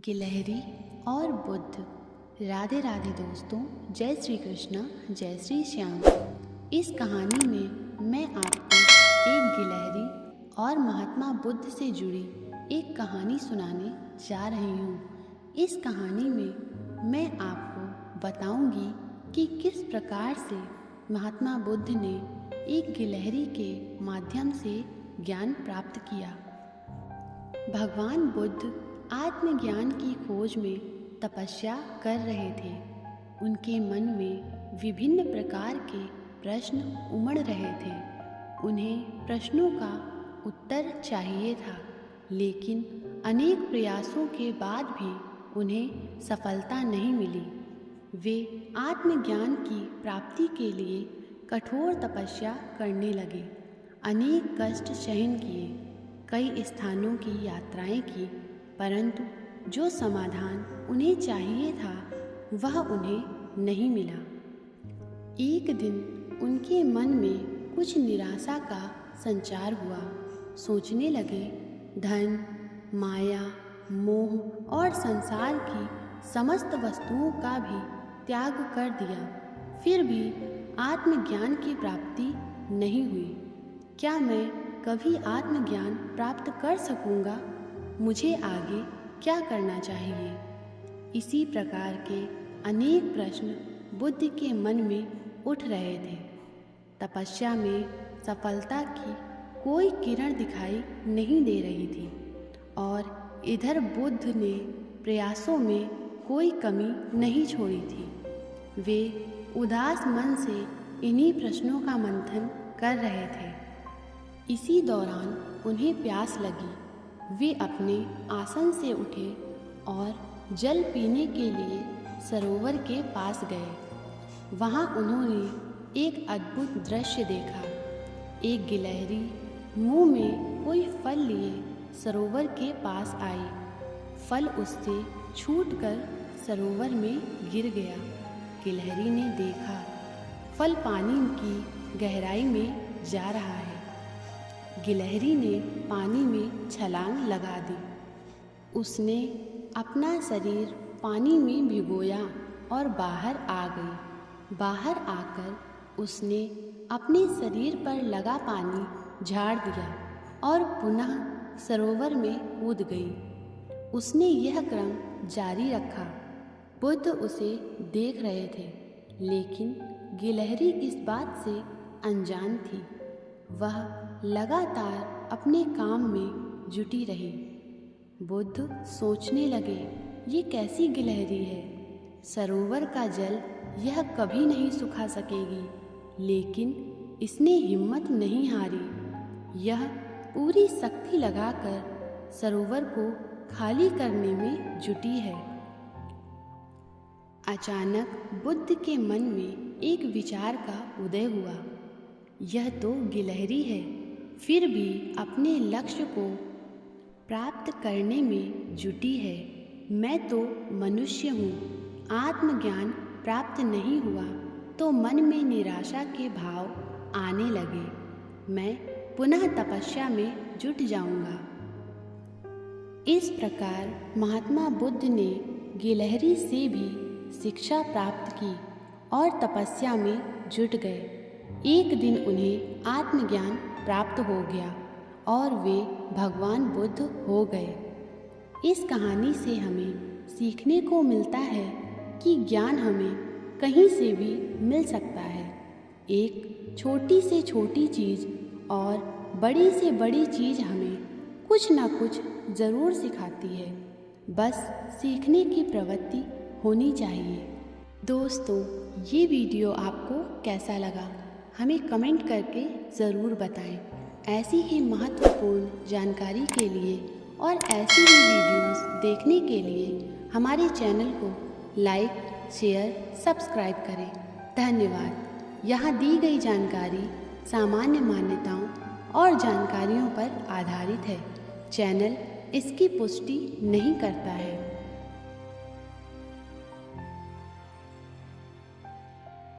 गिलहरी और बुद्ध। राधे राधे दोस्तों, जय श्री कृष्ण, जय श्री श्याम। इस कहानी में मैं आपको एक गिलहरी और महात्मा बुद्ध से जुड़ी एक कहानी सुनाने जा रही हूँ। इस कहानी में मैं आपको बताऊंगी कि किस प्रकार से महात्मा बुद्ध ने एक गिलहरी के माध्यम से ज्ञान प्राप्त किया। भगवान बुद्ध आत्मज्ञान की खोज में तपस्या कर रहे थे। उनके मन में विभिन्न प्रकार के प्रश्न उमड़ रहे थे। उन्हें प्रश्नों का उत्तर चाहिए था, लेकिन अनेक प्रयासों के बाद भी उन्हें सफलता नहीं मिली। वे आत्मज्ञान की प्राप्ति के लिए कठोर तपस्या करने लगे, अनेक कष्ट सहन किए, कई स्थानों की यात्राएं की, परंतु जो समाधान उन्हें चाहिए था वह उन्हें नहीं मिला। एक दिन उनके मन में कुछ निराशा का संचार हुआ। सोचने लगे, धन, माया, मोह और संसार की समस्त वस्तुओं का भी त्याग कर दिया, फिर भी आत्मज्ञान की प्राप्ति नहीं हुई। क्या मैं कभी आत्मज्ञान प्राप्त कर सकूंगा? मुझे आगे क्या करना चाहिए? इसी प्रकार के अनेक प्रश्न बुद्ध के मन में उठ रहे थे। तपस्या में सफलता की कोई किरण दिखाई नहीं दे रही थी और इधर बुद्ध ने प्रयासों में कोई कमी नहीं छोड़ी थी। वे उदास मन से इन्हीं प्रश्नों का मंथन कर रहे थे। इसी दौरान उन्हें प्यास लगी। वे अपने आसन से उठे और जल पीने के लिए सरोवर के पास गए। वहाँ उन्होंने एक अद्भुत दृश्य देखा। एक गिलहरी मुंह में कोई फल लिए सरोवर के पास आई। फल उससे छूटकर सरोवर में गिर गया। गिलहरी ने देखा, फल पानी की गहराई में जा रहा है। गिलहरी ने पानी में छलांग लगा दी। उसने अपना शरीर पानी में भिगोया और बाहर आ गई। बाहर आकर उसने अपने शरीर पर लगा पानी झाड़ दिया और पुनः सरोवर में कूद गई। उसने यह क्रम जारी रखा। बुद्ध उसे देख रहे थे, लेकिन गिलहरी इस बात से अनजान थी। वह लगातार अपने काम में जुटी रही। बुद्ध सोचने लगे, ये कैसी गिलहरी है? सरोवर का जल यह कभी नहीं सुखा सकेगी, लेकिन इसने हिम्मत नहीं हारी। यह पूरी शक्ति लगाकर सरोवर को खाली करने में जुटी है। अचानक बुद्ध के मन में एक विचार का उदय हुआ। यह तो गिलहरी है, फिर भी अपने लक्ष्य को प्राप्त करने में जुटी है। मैं तो मनुष्य हूँ। आत्मज्ञान प्राप्त नहीं हुआ तो मन में निराशा के भाव आने लगे। मैं पुनः तपस्या में जुट जाऊंगा। इस प्रकार महात्मा बुद्ध ने गिलहरी से भी शिक्षा प्राप्त की और तपस्या में जुट गए। एक दिन उन्हें आत्मज्ञान प्राप्त हो गया और वे भगवान बुद्ध हो गए। इस कहानी से हमें सीखने को मिलता है कि ज्ञान हमें कहीं से भी मिल सकता है। एक छोटी से छोटी चीज़ और बड़ी से बड़ी चीज़ हमें कुछ ना कुछ ज़रूर सिखाती है। बस सीखने की प्रवृत्ति होनी चाहिए। दोस्तों, ये वीडियो आपको कैसा लगा हमें कमेंट करके ज़रूर बताएं। ऐसी ही महत्वपूर्ण जानकारी के लिए और ऐसी ही वीडियोस देखने के लिए हमारे चैनल को लाइक, शेयर, सब्सक्राइब करें। धन्यवाद। यहाँ दी गई जानकारी सामान्य मान्यताओं और जानकारियों पर आधारित है। चैनल इसकी पुष्टि नहीं करता है।